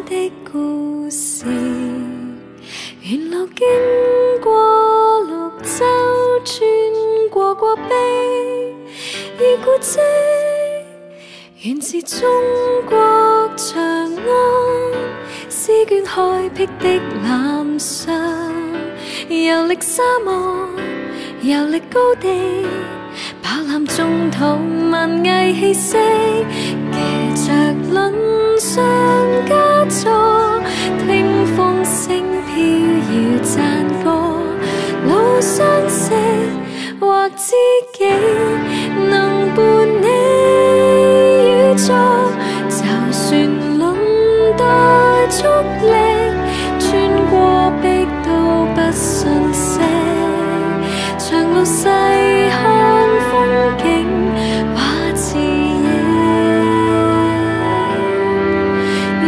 的故事，沿路經過綠洲，穿過國碑與古蹟，原是中國長安，詩卷開闢的藍上，遊歷沙漠，遊歷高地，飽覽中途文藝氣息，騎着輪上家座，聽風聲飄搖讚歌，老相識或知己，能伴你與座，就算輪帶速力，穿過壁都不遜色，長路細看風景畫似影，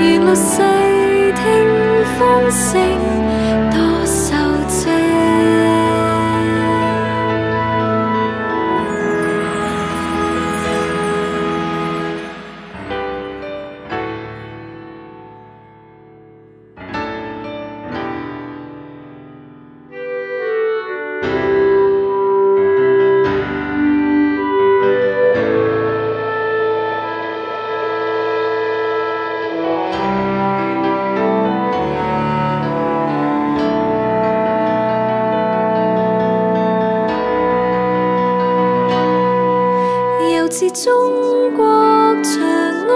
沿路細聽風聲多秀靜。自中國長安，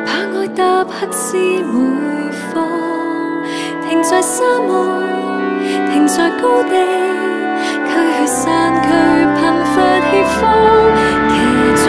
把愛搭黑絲每方，停在沙漠，停在高地，驅去山區貧乏協方，騎着